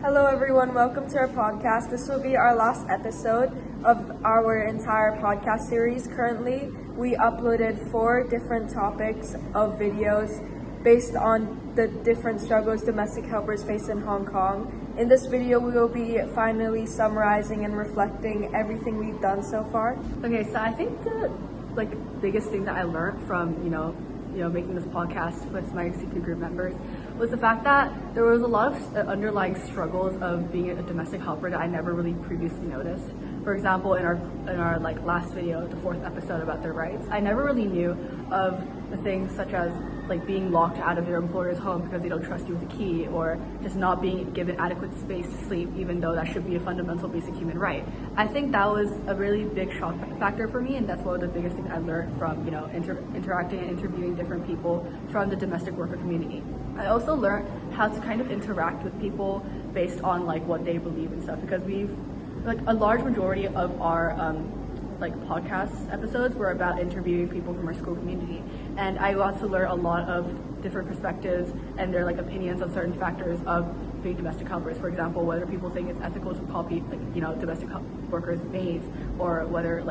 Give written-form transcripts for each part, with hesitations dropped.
Hello everyone, welcome to our podcast. This will be our last episode of our entire podcast series. Currently, we uploaded 4 different topics of videos based on the different struggles domestic helpers face in Hong Kong. In this video, we will be finally summarizing and reflecting everything we've done so far. Okay, so I think the biggest thing that I learned from making this podcast with my CP group members was the fact that there was a lot of underlying struggles of being a domestic helper that I never really previously noticed. For example, in our last video, the 4th episode about their rights, I never really knew of the things such as being locked out of your employer's home because they don't trust you with a key, or just not being given adequate space to sleep, even though that should be a fundamental basic human right. I think that was a really big shock factor for me, and that's one of the biggest things I learned from interacting and interviewing different people from the domestic worker community. I also learned how to kind of interact with people based on what they believe and stuff, because we've a large majority of our podcast episodes were about interviewing people from our school community, and I got to learn a lot of different perspectives and their opinions on certain factors of being domestic helpers. For example, whether people think it's ethical to call domestic workers maids, or whether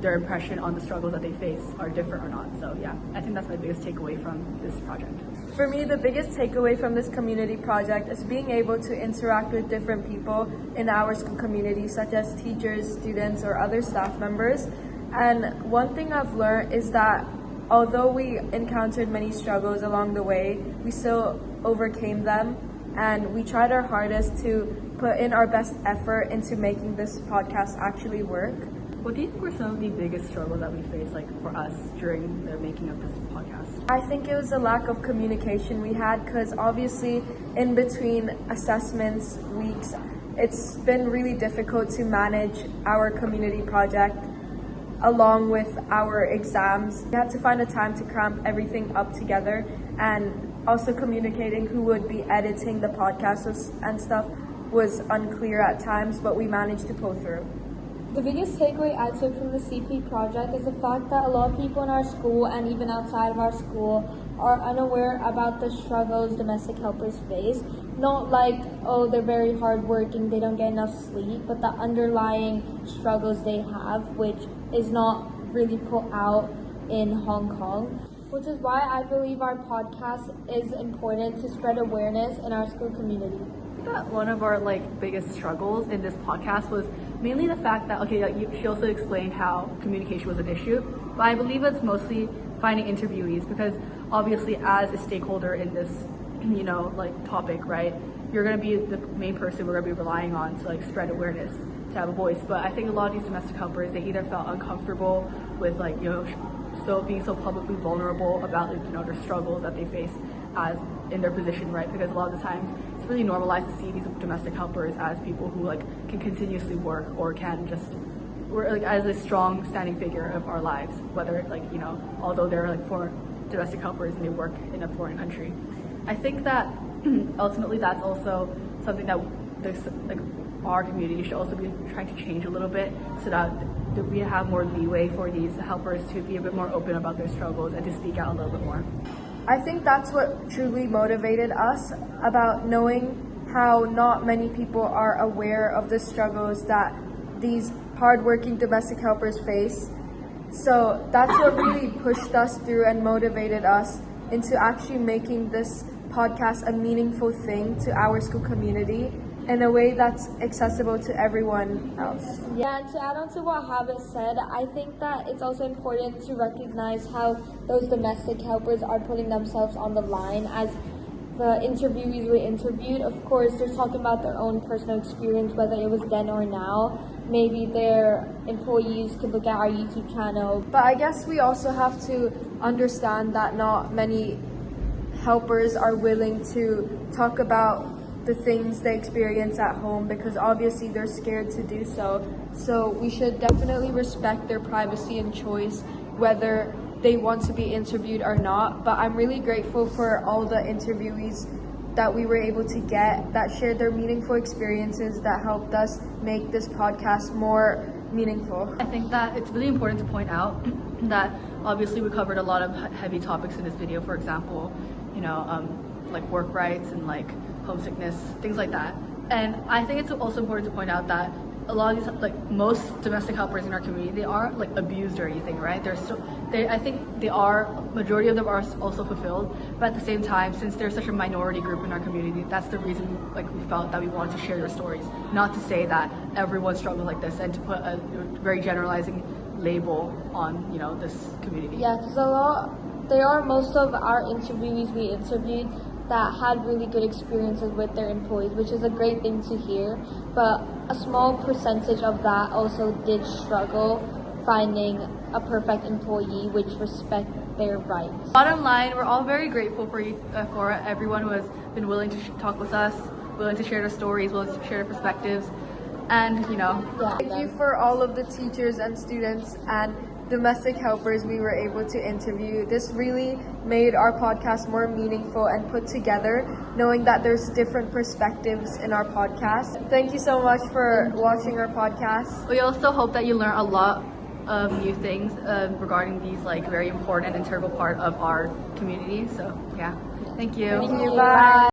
their impression on the struggles that they face are different or not. So yeah, I think that's my biggest takeaway from this project. For me, the biggest takeaway from this community project is being able to interact with different people in our school community, such as teachers, students, or other staff members. And one thing I've learned is that although we encountered many struggles along the way, we still overcame them, and we tried our hardest to put in our best effort into making this podcast actually work. What do you think were some of the biggest struggles that we faced, for us, during the making of this podcast? I think it was the lack of communication we had, because obviously in between assessments weeks, it's been really difficult to manage our community project along with our exams. We had to find a time to cramp everything up together, and also communicating who would be editing the podcast and stuff was unclear at times, but we managed to pull through. The biggest takeaway I took from the CP project is the fact that a lot of people in our school and even outside of our school are unaware about the struggles domestic helpers face. Not they're very hardworking, they don't get enough sleep, but the underlying struggles they have, which is not really put out in Hong Kong. Which is why I believe our podcast is important to spread awareness in our school community. That one of our biggest struggles in this podcast was mainly the fact that she also explained how communication was an issue, but I believe it's mostly finding interviewees, because obviously as a stakeholder in this topic, right, you're going to be the main person we're going to be relying on to spread awareness, to have a voice. But I think a lot of these domestic helpers, they either felt uncomfortable with still being so publicly vulnerable about their struggles that they face as in their position, right? Because a lot of the times it's really normalized to see these domestic helpers as people who can continuously work, or can just work as a strong standing figure of our lives, whether although they're foreign domestic helpers and they work in a foreign country. I think that ultimately that's also something that our community should also be trying to change a little bit, so that we have more leeway for these helpers to be a bit more open about their struggles and to speak out a little bit more. I think that's what truly motivated us, about knowing how not many people are aware of the struggles that these hardworking domestic helpers face. So that's what really pushed us through and motivated us into actually making this podcast a meaningful thing to our school community in a way that's accessible to everyone else. Yeah, and to add on to what Habit said, I think that it's also important to recognize how those domestic helpers are putting themselves on the line. As the interviewees we interviewed, of course, they're talking about their own personal experience, whether it was then or now. Maybe their employees could look at our YouTube channel. But I guess we also have to understand that not many helpers are willing to talk about the things they experience at home, because obviously they're scared to do so. So we should definitely respect their privacy and choice, whether they want to be interviewed or not. But I'm really grateful for all the interviewees that we were able to get that shared their meaningful experiences that helped us make this podcast more meaningful. I think that it's really important to point out that obviously we covered a lot of heavy topics in this video. For example, work rights and homesickness, things like that. And I think it's also important to point out that a lot of these, like most domestic helpers in our community, they aren't like abused or anything, right? I think they are, majority of them are also fulfilled, but at the same time, since they're such a minority group in our community, that's the reason like we felt that we wanted to share their stories. Not to say that everyone struggles like this and to put a very generalizing label on, you know, this community. Yeah, because most of our interviewees we interviewed that had really good experiences with their employees, which is a great thing to hear. But a small percentage of that also did struggle finding a perfect employee which respect their rights. Bottom line, we're all very grateful for everyone who has been willing to talk with us, willing to share their stories, willing to share their perspectives, and you know. Yeah. Thank you for all of the teachers and students and domestic helpers we were able to interview. This really made our podcast more meaningful and put together, knowing that there's different perspectives in our podcast. Thank you so much for watching our podcast. We also hope that you learn a lot of new things regarding these like very important and integral part of our community. So yeah, thank you. Thank you. Bye.